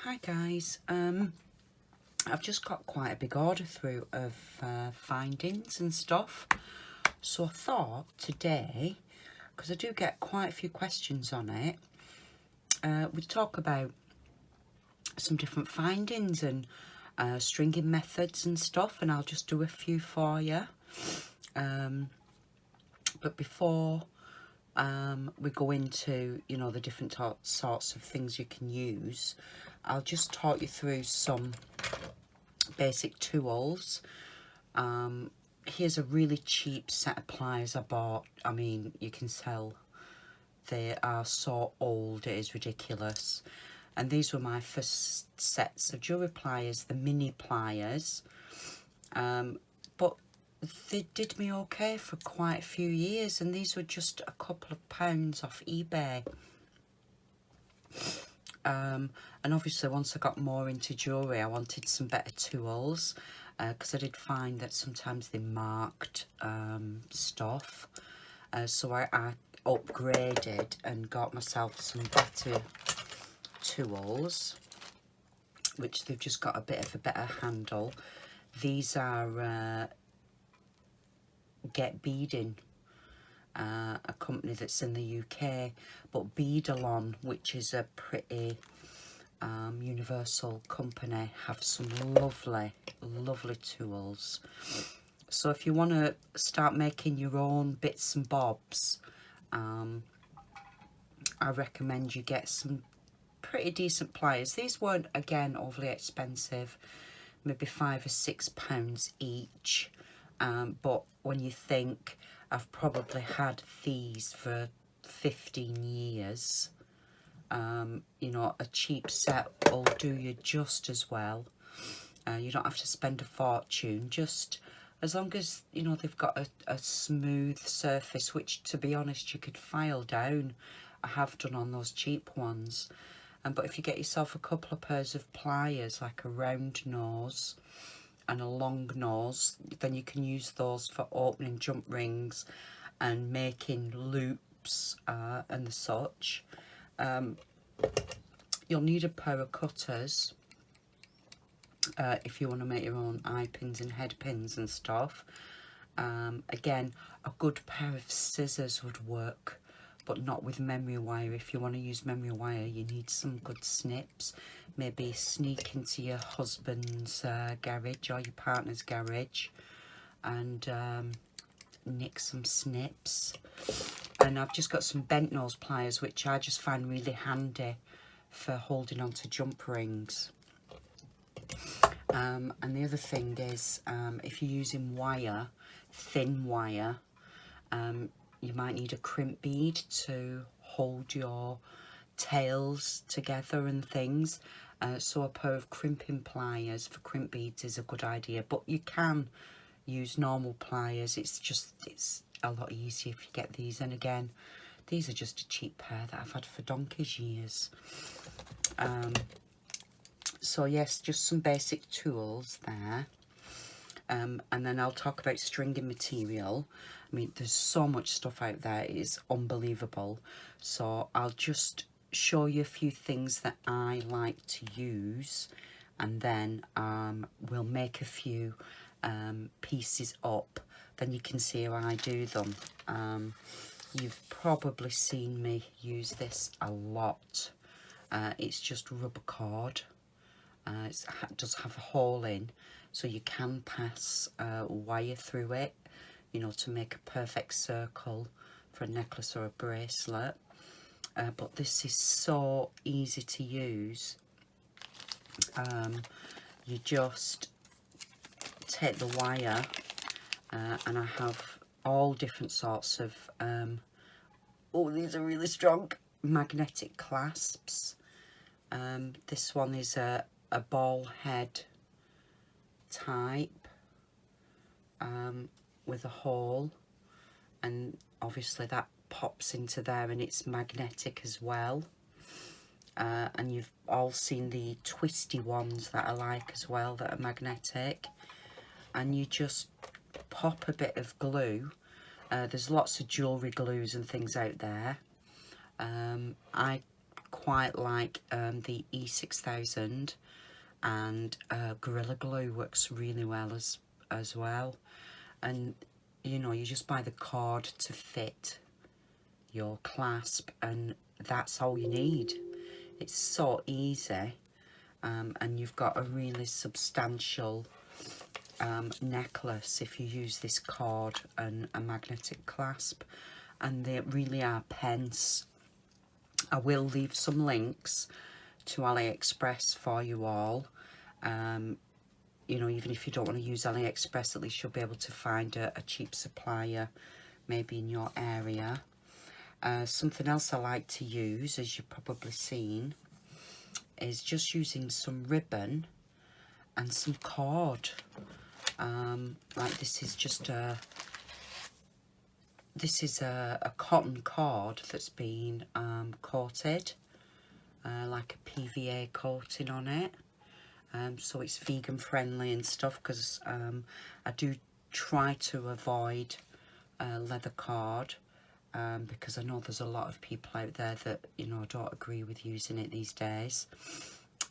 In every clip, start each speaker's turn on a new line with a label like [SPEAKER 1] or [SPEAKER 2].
[SPEAKER 1] Hi guys, I've just got quite a big order through of findings and stuff, so I thought today, because I do get quite a few questions on it, we'd talk about some different findings and stringing methods and stuff, and I'll just do a few for you. But before we go into, you know, the different sorts of things you can use, I'll just talk you through some basic tools. Here's a really cheap set of pliers I bought. I mean, you can tell they are so old, it is ridiculous. And these were my first sets of jewellery pliers, the mini pliers. But they did me okay for quite a few years, and these were just a couple of pounds off eBay. And obviously once I got more into jewellery, I wanted some better tools, because I did find that sometimes they marked stuff. So I upgraded and got myself some better tools, which they've just got a bit of a better handle. These are Get Beading, a company that's in the UK, but Beadalon, which is a pretty universal company, have some lovely tools. So if you want to start making your own bits and bobs, I recommend you get some pretty decent pliers. These weren't, again, overly expensive, maybe £5 or £6 each, but when you think I've probably had these for 15 years, you know, a cheap set will do you just as well. You don't have to spend a fortune, just as long as, you know, they've got a smooth surface, which, to be honest, you could file down. I have done on those cheap ones. But if you get yourself a couple of pairs of pliers, like a round nose and a long nose, then you can use those for opening jump rings and making loops and the such. You'll need a pair of cutters if you want to make your own eye pins and head pins and stuff. Again, a good pair of scissors would work, but not with memory wire. If you want to use memory wire, you need some good snips. Maybe sneak into your husband's garage or your partner's garage and nick some snips. And I've just got some bent nose pliers, which I just find really handy for holding on to jump rings. And the other thing is, if you're using wire, thin wire, you might need a crimp bead to hold your tails together and things. So a pair of crimping pliers for crimp beads is a good idea, but you can use normal pliers. It's a lot easier if you get these. And again, these are just a cheap pair that I've had for donkey's years. So yes, just some basic tools there. And then I'll talk about stringing material. I mean, there's so much stuff out there, it is unbelievable. So I'll just show you a few things that I like to use, and then we'll make a few pieces up. Then you can see how I do them. You've probably seen me use this a lot. It's just rubber cord. It does have a hole in, so you can pass wire through it, you know, to make a perfect circle for a necklace or a bracelet. But this is so easy to use. You just take the wire, and I have all different sorts of, oh, these are really strong, magnetic clasps. This one is a ball head type, with a hole, and obviously that pops into there, and it's magnetic as well. And you've all seen the twisty ones that I like as well, that are magnetic. And you just pop a bit of glue. There's lots of jewellery glues and things out there. I quite like the E6000, and Gorilla Glue works really well as well. And you know, you just buy the cord to fit your clasp, and that's all you need. It's so easy, and you've got a really substantial necklace if you use this cord and a magnetic clasp, and they really are pence. I will leave some links to AliExpress for you all. You know, even if you don't want to use AliExpress, at least you'll be able to find a cheap supplier maybe in your area. Something else I like to use, as you've probably seen, is just using some ribbon and some cord. Like this is just a cotton cord that's been coated, like a PVA coating on it. So it's vegan friendly and stuff, because I do try to avoid leather cord, because I know there's a lot of people out there that, you know, don't agree with using it these days.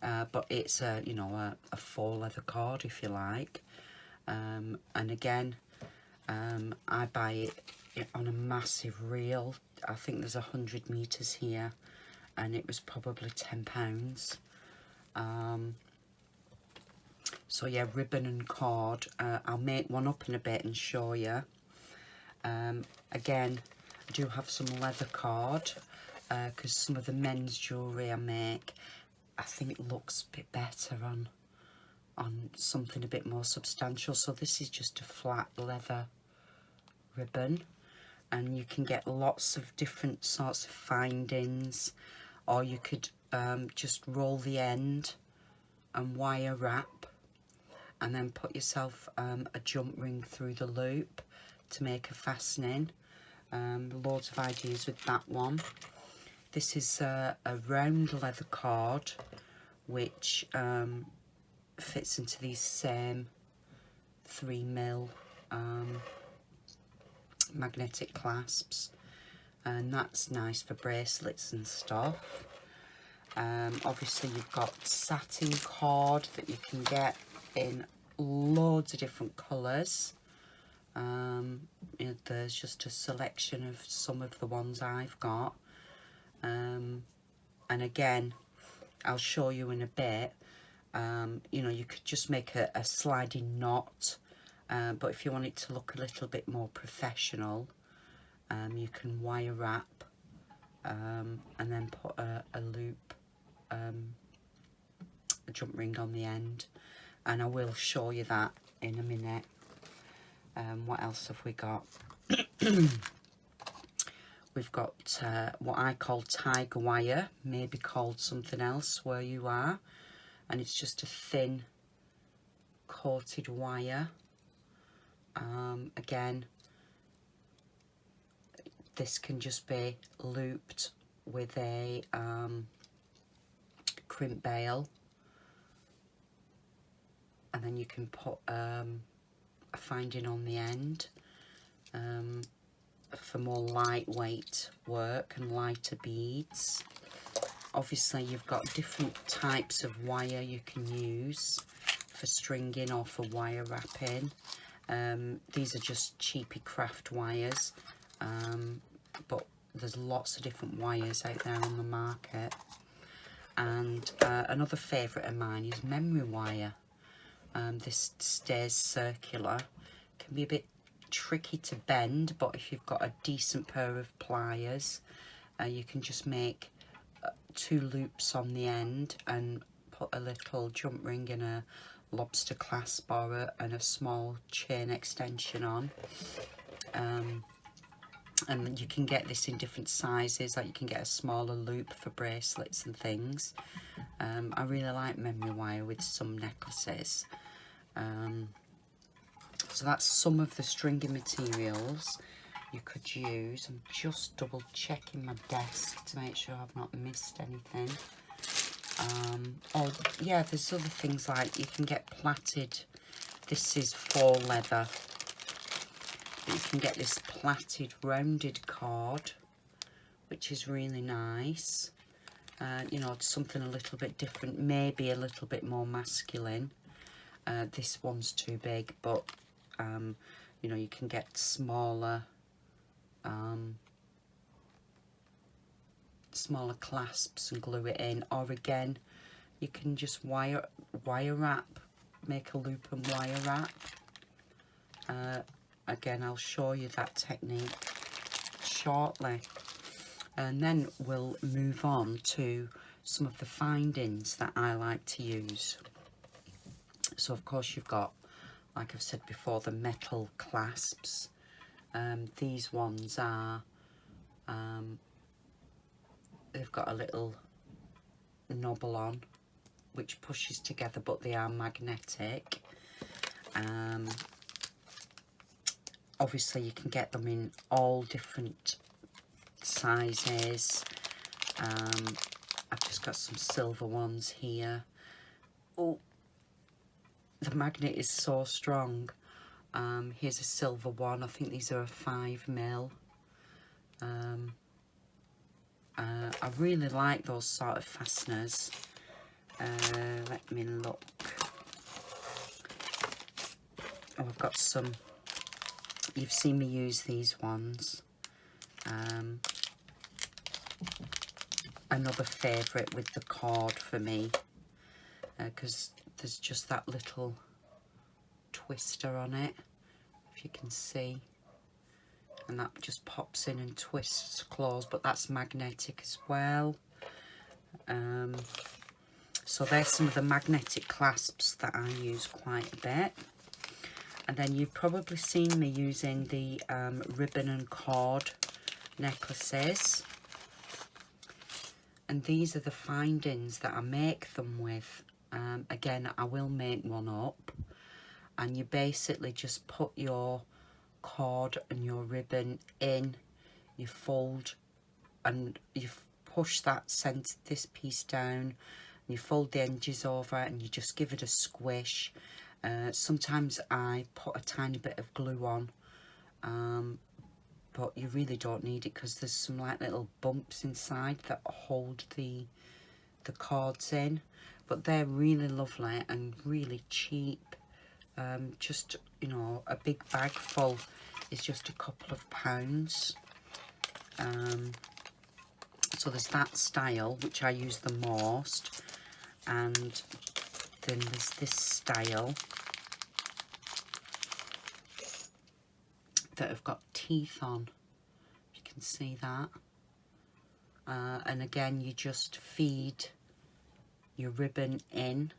[SPEAKER 1] But it's you know, a faux leather cord, if you like. And again, I buy it on a massive reel. I think there's 100 meters here, and it was probably £10. So yeah, ribbon and cord. I'll make one up in a bit and show you. Again, I do have some leather cord, because some of the men's jewellery I make, I think it looks a bit better on something a bit more substantial. So this is just a flat leather ribbon, and you can get lots of different sorts of findings, or you could just roll the end and wire wrap, and then put yourself a jump ring through the loop to make a fastening. Loads of ideas with that one. This is a round leather cord, which fits into these same 3mm magnetic clasps, and that's nice for bracelets and stuff. Obviously you've got satin cord that you can get in loads of different colours. You know, there's just a selection of some of the ones I've got, and again, I'll show you in a bit. You know, you could just make a sliding knot, but if you want it to look a little bit more professional, you can wire wrap, and then put a loop, a jump ring on the end, and I will show you that in a minute. What else have we got? We've got what I call tiger wire, maybe called something else where you are, and it's just a thin coated wire. Again, this can just be looped with a crimp bail, and then you can put a finding on the end for more lightweight work and lighter beads. Obviously you've got different types of wire you can use for stringing or for wire wrapping. These are just cheapy craft wires, but there's lots of different wires out there on the market. And another favourite of mine is memory wire. This stays circular, can be a bit tricky to bend, but if you've got a decent pair of pliers, you can just make 2 loops on the end and put a little jump ring and a lobster clasp or and a small chain extension on. And you can get this in different sizes, like you can get a smaller loop for bracelets and things. I really like memory wire with some necklaces. So that's some of the stringing materials you could use. I'm just double checking my desk to make sure I've not missed anything. Oh yeah, there's other things like you can get plaited. This is faux leather. You can get this plaited rounded cord, which is really nice. You know, something a little bit different, maybe a little bit more masculine. This one's too big, but you know, you can get smaller smaller clasps and glue it in, or again you can just wire wrap, make a loop and wire wrap. Again, I'll show you that technique shortly, and then we'll move on to some of the findings that I like to use. So of course you've got, like I've said before, the metal clasps. These ones are they've got a little knobble on which pushes together, but they are magnetic. Obviously you can get them in all different sizes. I've just got some silver ones here. Oh, the magnet is so strong. Here's a silver one. I think these are a 5mm. I really like those sort of fasteners. Let me look. Oh, I've got some. You've seen me use these ones. Another favourite with the cord for me, because there's just that little twister on it, if you can see, and that just pops in and twists closed, but that's magnetic as well. So there's some of the magnetic clasps that I use quite a bit. And then you've probably seen me using the ribbon and cord necklaces. And these are the findings that I make them with. Again, I will make one up. And you basically just put your cord and your ribbon in, you fold and you push that this piece down, and you fold the edges over and you just give it a squish. Sometimes I put a tiny bit of glue on, but you really don't need it because there's some like little bumps inside that hold the cords in, but they're really lovely and really cheap. Just, you know, a big bag full is just a couple of pounds. So there's that style which I use the most, and then there's this style that have got teeth on, if you can see that. And again, you just feed your ribbon in,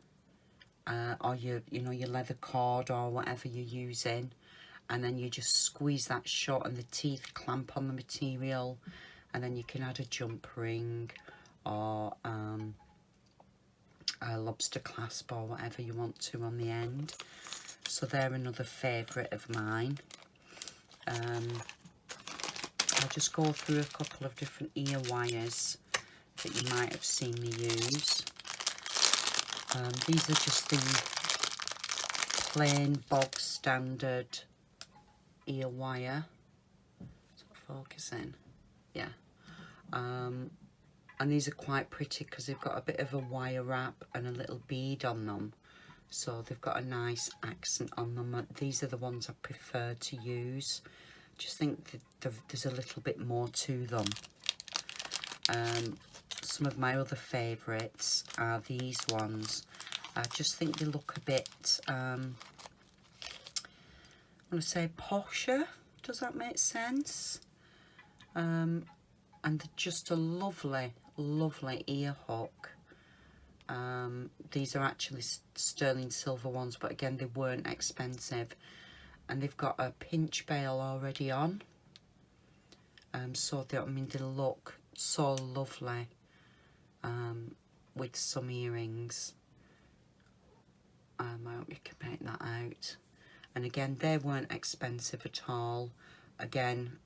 [SPEAKER 1] or your leather cord or whatever you're using, and then you just squeeze that shut and the teeth clamp on the material, and then you can add a jump ring or a lobster clasp or whatever you want to on the end. So they're another favourite of mine. I'll just go through a couple of different ear wires that you might have seen me use. These are just the plain bog standard ear wire. Is it focusing? Yeah. And these are quite pretty because they've got a bit of a wire wrap and a little bead on them, so they've got a nice accent on them. These are the ones I prefer to use. Just think that there's a little bit more to them. Some of my other favourites are these ones. I just think they look a bit, I want to say posher. Does that make sense? And they're just a lovely, lovely ear hook. These are actually sterling silver ones, but again, they weren't expensive. And they've got a pinch bail already on. So they look so lovely with some earrings. I hope you can make that out. And again, they weren't expensive at all. Again,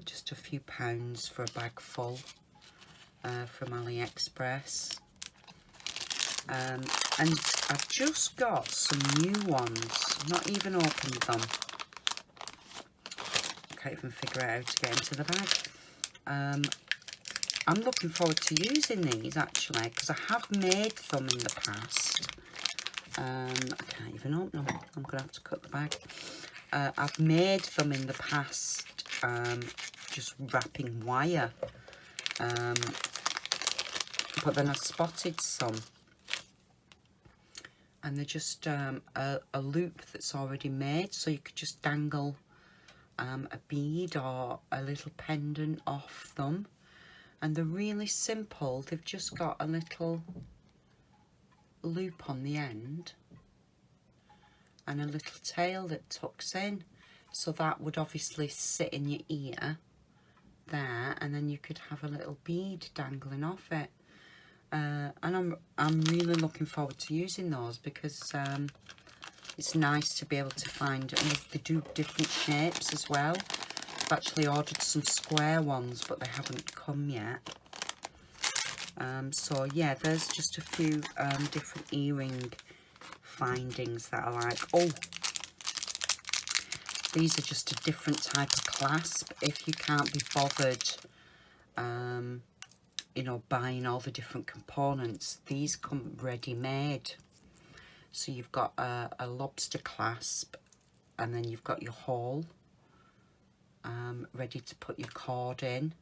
[SPEAKER 1] just a few pounds for a bag full from AliExpress. And I've just got some new ones. I've not even opened them. I can't even figure out how to get into the bag. I'm looking forward to using these actually, because I have made them in the past. I can't even open them. I'm going to have to cut the bag. I've made them in the past, just wrapping wire. But then I spotted some. And they're just a loop that's already made. So you could just dangle a bead or a little pendant off them. And they're really simple. They've just got a little loop on the end and a little tail that tucks in, so that would obviously sit in your ear there, and then you could have a little bead dangling off it. And I'm really looking forward to using those, because it's nice to be able to find, and they do different shapes as well. I've actually ordered some square ones, but they haven't come yet. So yeah, there's just a few different earring findings that I like. Oh, these are just a different type of clasp. If you can't be bothered, you know, buying all the different components, these come ready-made. So you've got a lobster clasp, and then you've got your hole ready to put your cord in.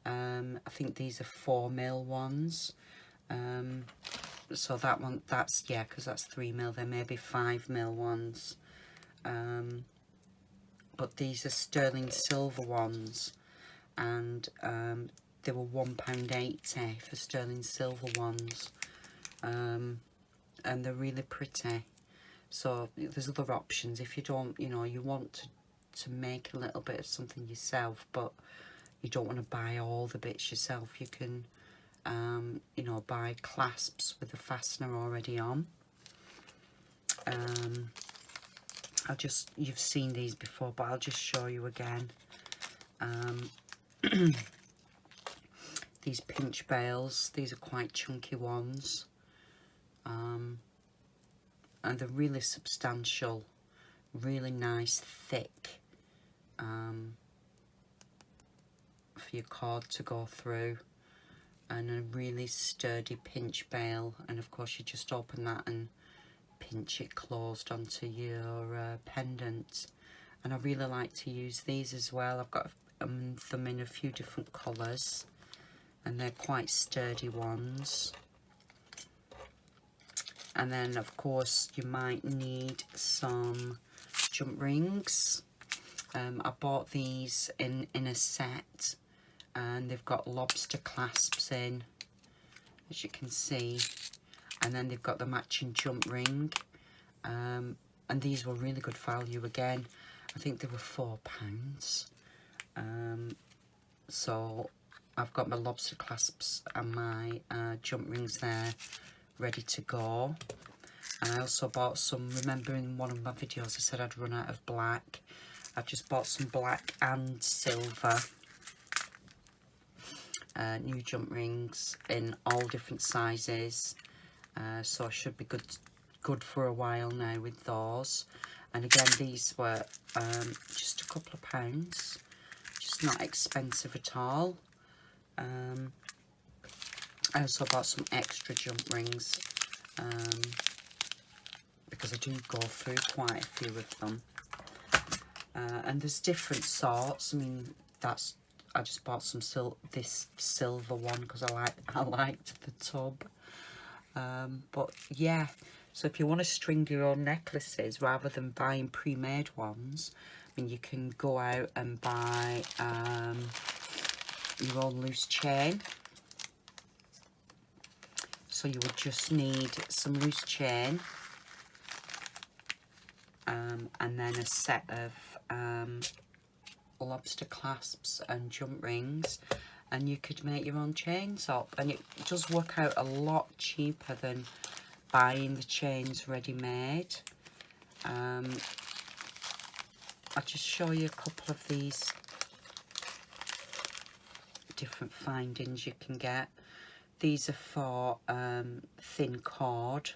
[SPEAKER 1] I think these are 4mm ones. So that one, that's, yeah, because that's 3mm. There may be 5mm ones. But these are sterling silver ones, and they were £1.80 for sterling silver ones. And they're really pretty. So there's other options if you don't, you know, you want to make a little bit of something yourself, but you don't want to buy all the bits yourself. You can, you know, buy clasps with a fastener already on. You've seen these before, but I'll just show you again. These pinch bails, these are quite chunky ones. And they're really substantial, really nice, thick, for your cord to go through, and a really sturdy pinch bail. And of course you just open that and pinch it closed onto your pendant. And I really like to use these as well. I've got them in a few different colours, and they're quite sturdy ones. And then of course you might need some jump rings. I bought these in a set, and they've got lobster clasps in, as you can see, and then they've got the matching jump ring. And these were really good value again. I think they were £4. So I've got my lobster clasps and my jump rings there ready to go. And I also bought some, remember in one of my videos I said I'd run out of black. I've just bought some black and silver new jump rings in all different sizes. So I should be good for a while now with those. And again, these were just a couple of pounds, just not expensive at all. I also bought some extra jump rings, because I do go through quite a few of them. And there's different sorts. I mean, I just bought some this silver one because I liked the tub. But yeah, so if you want to string your own necklaces rather than buying pre-made ones, I mean, you can go out and buy your own loose chain. So you would just need some loose chain, and then a set of lobster clasps and jump rings, and you could make your own chains up, and it does work out a lot cheaper than buying the chains ready-made. I'll just show you a couple of these different findings you can get. These are for thin cord,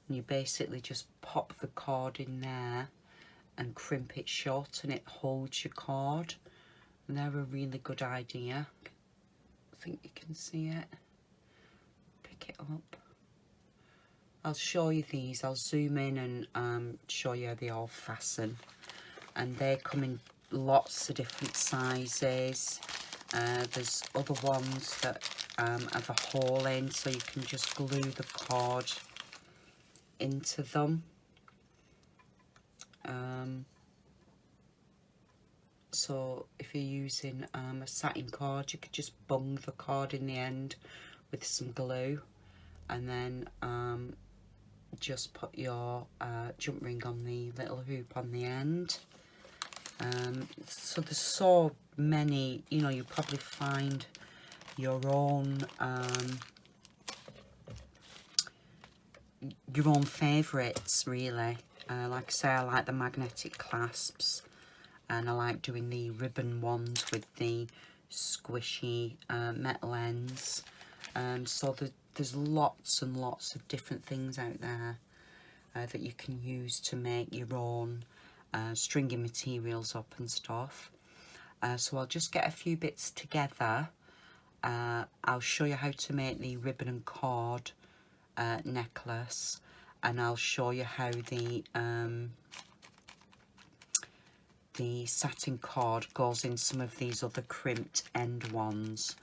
[SPEAKER 1] and you basically just pop the cord in there and crimp it shut, and it holds your cord. And they're a really good idea. think you can see it. Pick it up. I'll show you these. I'll zoom in and show you how they all fasten. And they come in lots of different sizes. There's other ones that have a hole in, so you can just glue the cord into them. So if you're using a satin cord, you could just bung the cord in the end with some glue, and then just put your jump ring on the little hoop on the end. So there's so many, you know, you'll probably find your own favourites, really. Like I say, I like the magnetic clasps, and I like doing the ribbon ones with the squishy metal ends. So there's lots and lots of different things out there that you can use to make your own stringy materials up and stuff. So I'll just get a few bits together. I'll show you how to make the ribbon and cord necklace, and I'll show you how the satin cord goes in some of these other crimped end ones,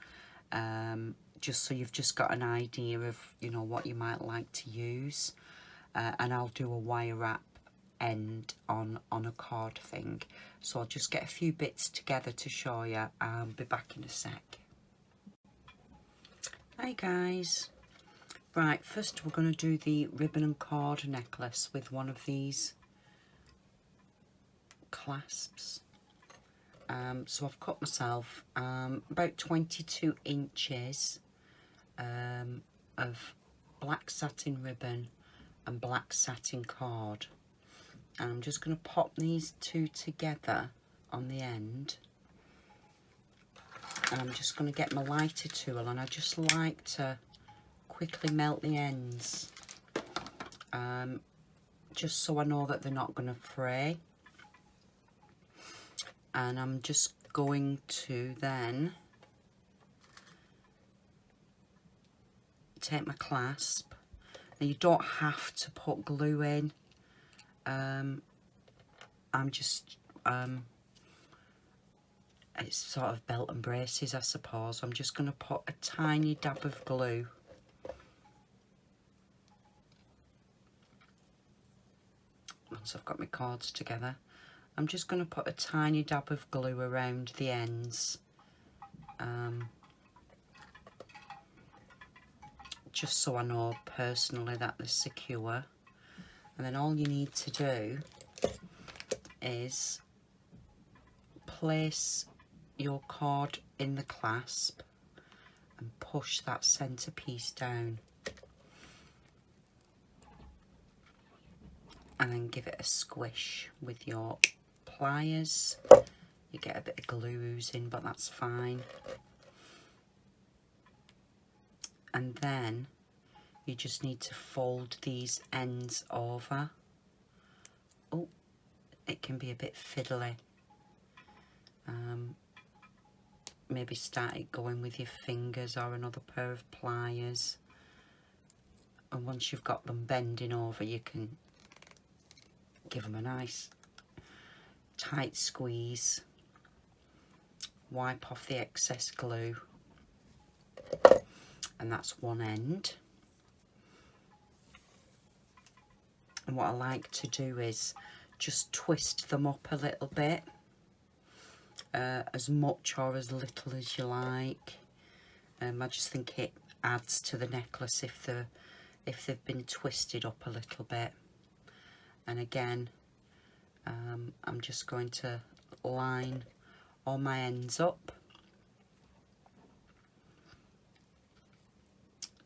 [SPEAKER 1] just so you've just got an idea of, you know, what you might like to use. And I'll do a wire wrap end on a cord thing. So I'll just get a few bits together to show you. I'll be back in a sec. Hi guys. Right, first we're going to do the ribbon and cord necklace with one of these clasps. So I've cut myself about 22 inches of black satin ribbon and black satin cord, and I'm just going to pop these two together on the end, and I'm just going to get my lighter tool, and I just like to quickly melt the ends, just so I know that they're not going to fray. And I'm just going to then take my clasp. Now you don't have to put glue in. I'm just it's sort of belt and braces, I suppose. I'm just going to put a tiny dab of glue once I've got my cords together. I'm just going to put a tiny dab of glue around the ends, just so I know personally that they're secure. And then all you need to do is place your cord in the clasp and push that centre piece down, and then give it a squish with your pliers. You get a bit of glue oozing, but that's fine. And then you just need to fold these ends over. Oh, it can be a bit fiddly. Maybe start it going with your fingers or another pair of pliers. And once you've got them bending over, you can give them a nice tight squeeze, wipe off the excess glue, and that's one end. And what I like to do is just twist them up a little bit, as much or as little as you like. I just think it adds to the necklace if they've been twisted up a little bit. And again, I'm just going to line all my ends up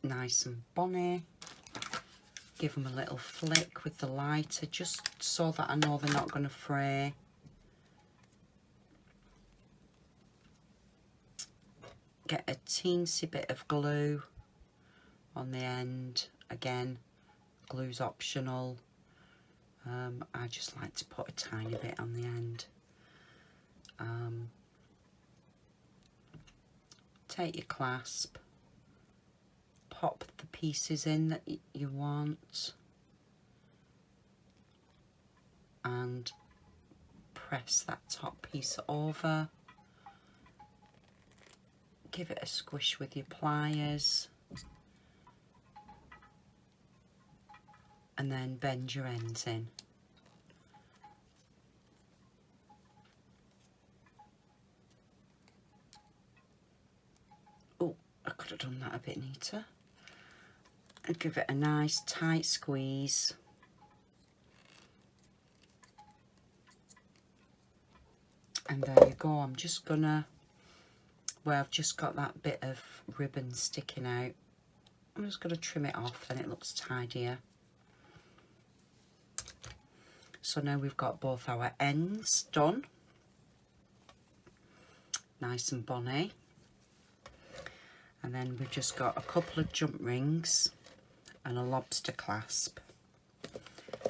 [SPEAKER 1] nice and bonny. Give them a little flick with the lighter, just so that I know they're not going to fray. Get a teensy bit of glue on the end. Again, glue's optional. I just like to put a tiny bit on the end. take your clasp, pop the pieces in that you want, and press that top piece over. Give it a squish with your pliers, and then bend your ends in. Oh, I could have done that a bit neater. And give it a nice tight squeeze. And there you go. I'm just gonna, where I've just got that bit of ribbon sticking out, I'm just gonna trim it off, then it looks tidier. So now we've got both our ends done, nice and bonny. And then we've just got a couple of jump rings and a lobster clasp.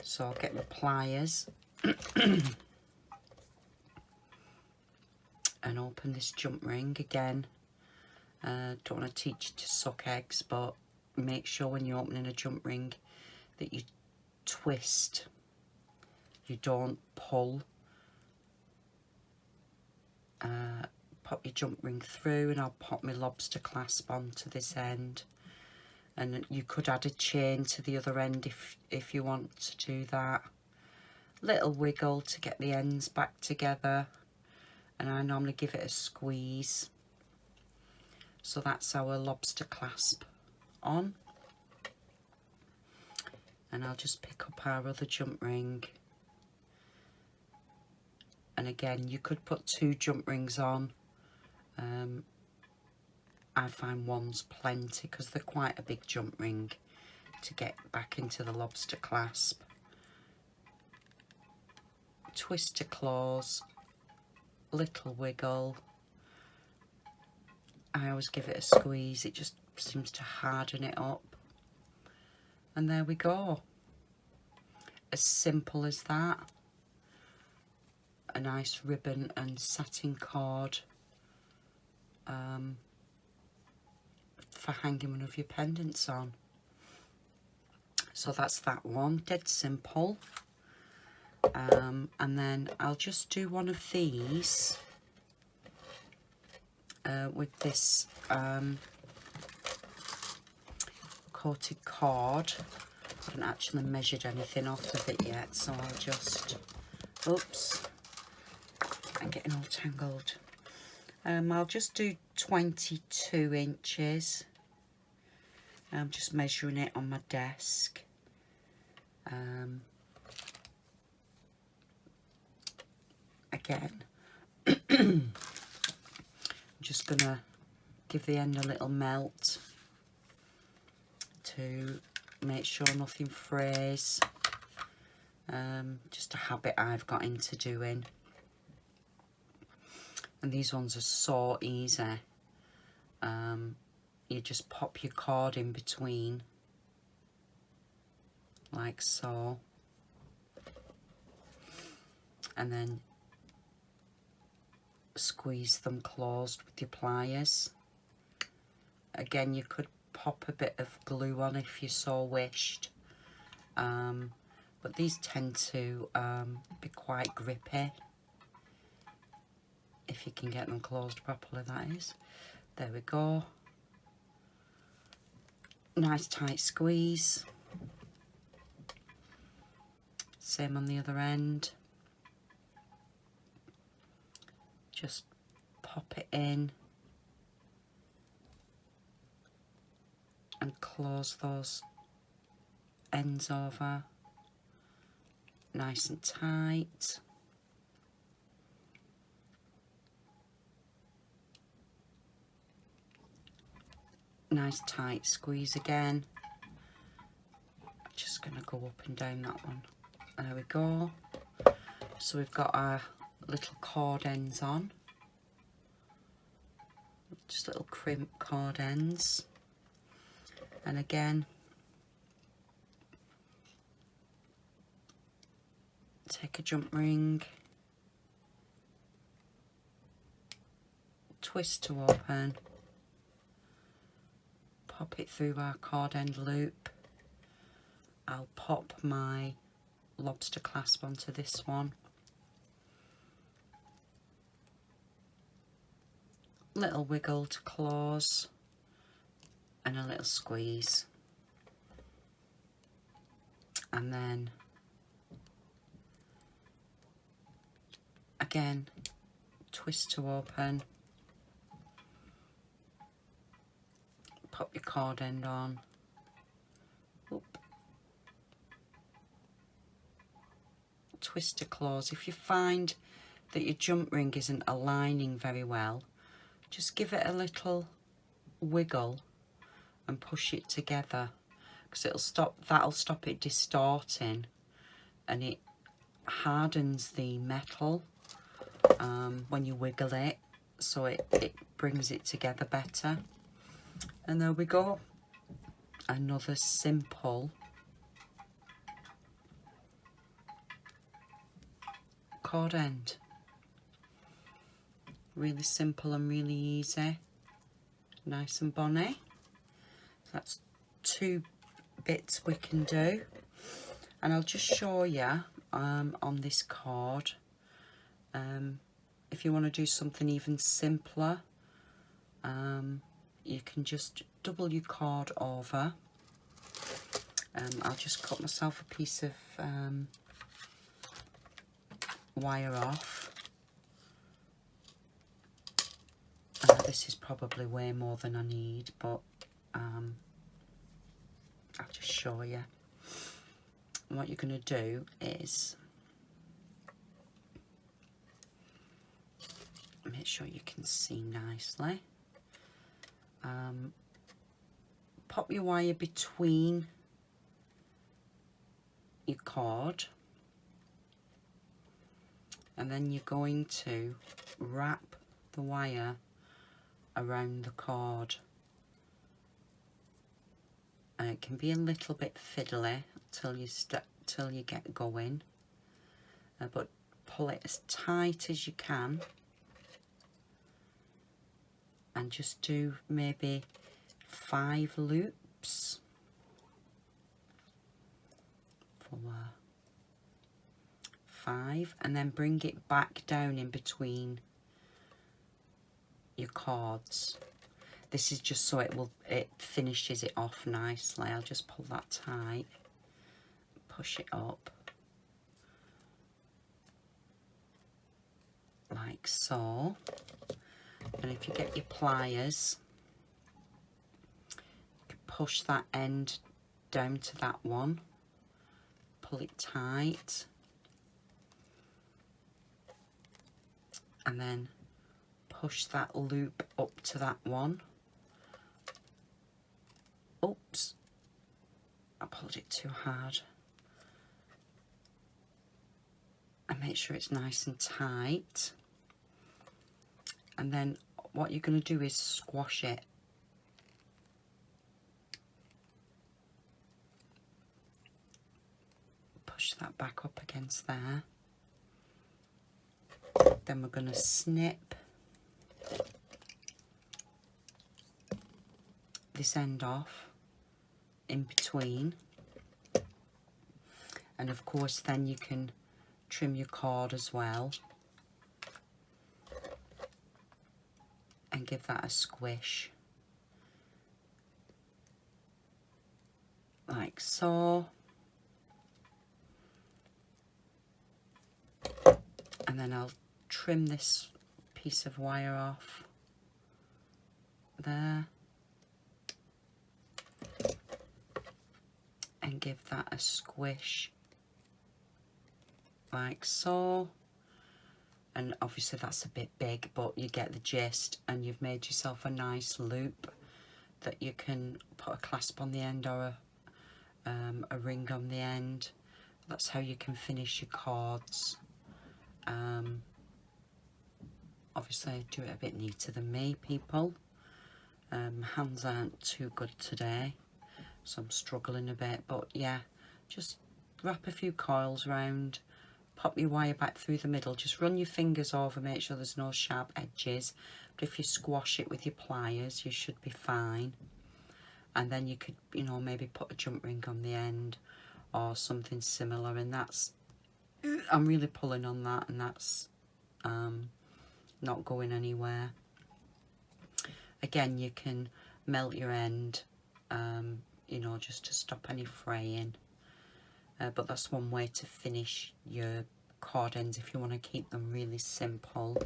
[SPEAKER 1] So I'll get my pliers and open this jump ring again. Don't want to teach you to suck eggs, but make sure when you're opening a jump ring that you twist, you don't pull. Pop your jump ring through, and I'll pop my lobster clasp onto this end. And you could add a chain to the other end if you want to do that. Little wiggle to get the ends back together, and I normally give it a squeeze. So that's our lobster clasp on. And I'll just pick up our other jump ring. And again, you could put 2 jump rings on. I find one's plenty because they're quite a big jump ring to get back into the lobster clasp. Twist to close, little wiggle. I always give it a squeeze, it just seems to harden it up. And there we go. As simple as that. A nice ribbon and satin cord for hanging one of your pendants on. So that's that one, dead simple. And then I'll just do one of these with this coated cord. I haven't actually measured anything off of it yet, so I'll just, oops, I'm getting all tangled. I'll just do 22 inches. I'm just measuring it on my desk. Again, I'm just gonna give the end a little melt to make sure nothing frays. Just a habit I've got into doing. And these ones are so easy. You just pop your cord in between, like so, and then squeeze them closed with your pliers. Again, you could pop a bit of glue on if you so wished, but these tend to be quite grippy if you can get them closed properly, that is. There we go. Nice tight squeeze. Same on the other end. Just pop it in and close those ends over. Nice and tight. Nice tight squeeze again. Just gonna go up and down that one. There we go. So we've got our little cord ends on. Just little crimp cord ends. And again, take a jump ring, twist to open, pop it through our cord end loop. I'll pop my lobster clasp onto this one. Little wiggle to close and a little squeeze, and then again twist to open, pop your cord end on, oop, twist to close. If you find that your jump ring isn't aligning very well, just give it a little wiggle and push it together, because that'll stop it distorting, and it hardens the metal when you wiggle it, so it brings it together better. And there we go, another simple cord end. Really simple and really easy, nice and bonny. That's 2 bits we can do, and I'll just show you on this cord. If you want to do something even simpler, you can just double your cord over. I'll just cut myself a piece of wire off. This is probably way more than I need, but I'll just show you. And what you're going to do is make sure you can see nicely. Pop your wire between your cord, and then you're going to wrap the wire around the cord. And it can be a little bit fiddly till you get going, but pull it as tight as you can, and just do maybe 5 loops. 4, 5, and then bring it back down in between your cords. This is just so it finishes it off nicely. I'll just pull that tight, push it up like so. And if you get your pliers, you can push that end down to that one, pull it tight, and then push that loop up to that one. Oops, I pulled it too hard. And make sure it's nice and tight. And then what you're going to do is squash it. Push that back up against there. Then we're going to snip this end off in between. And of course then you can trim your cord as well and give that a squish like so. And then I'll trim this piece of wire off there and give that a squish like so. And obviously that's a bit big, but you get the gist, and you've made yourself a nice loop that you can put a clasp on the end or a ring on the end. That's how you can finish your cords. Obviously I do it a bit neater than me, people. Hands aren't too good today, so I'm struggling a bit, but yeah, just wrap a few coils round, pop your wire back through the middle, just run your fingers over, make sure there's no sharp edges, but if you squash it with your pliers you should be fine. and then you could, you know, maybe put a jump ring on the end or something similar, and that's, I'm really pulling on that, and that's not going anywhere. Again, you can melt your end, you know, just to stop any fraying, but that's one way to finish your cord ends if you want to keep them really simple.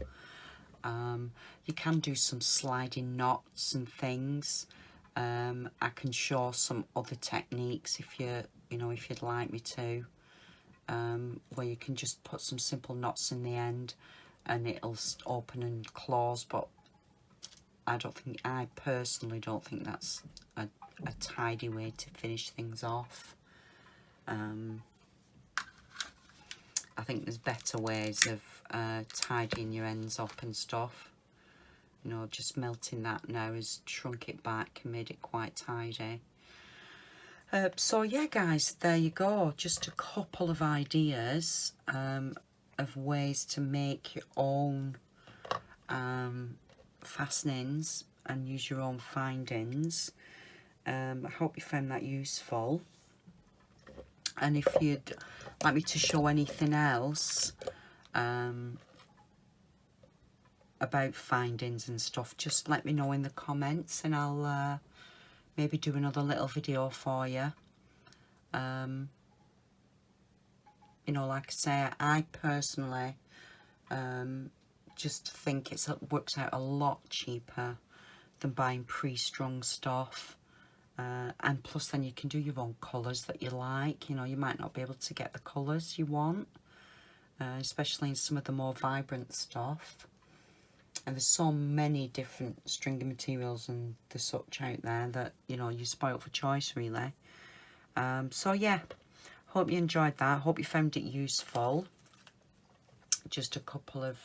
[SPEAKER 1] You can do some sliding knots and things. I can show some other techniques if you know, if you'd like me to, where you can just put some simple knots in the end and it'll open and close, but I personally don't think that's a tidy way to finish things off. I think there's better ways of tidying your ends up and stuff. You know, just melting that now has shrunk it back and made it quite tidy. So yeah, guys, there you go. Just a couple of ideas of ways to make your own fastenings and use your own findings. I hope you found that useful. And if you'd like me to show anything else about findings and stuff, just let me know in the comments, and I'll maybe do another little video for you. You know, like I say, I personally just think it works out a lot cheaper than buying pre-strung stuff. And plus then you can do your own colours that you like. You know, you might not be able to get the colours you want, especially in some of the more vibrant stuff. And there's so many different stringing materials and the such out there that, you know, you're spoiled for choice, really. So yeah, hope you enjoyed that. Hope you found it useful. Just a couple of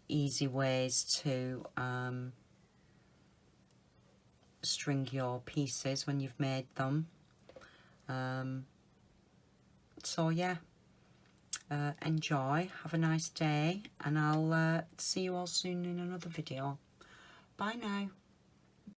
[SPEAKER 1] easy ways to string your pieces when you've made them. So yeah, enjoy, have a nice day, and I'll see you all soon in another video. Bye now.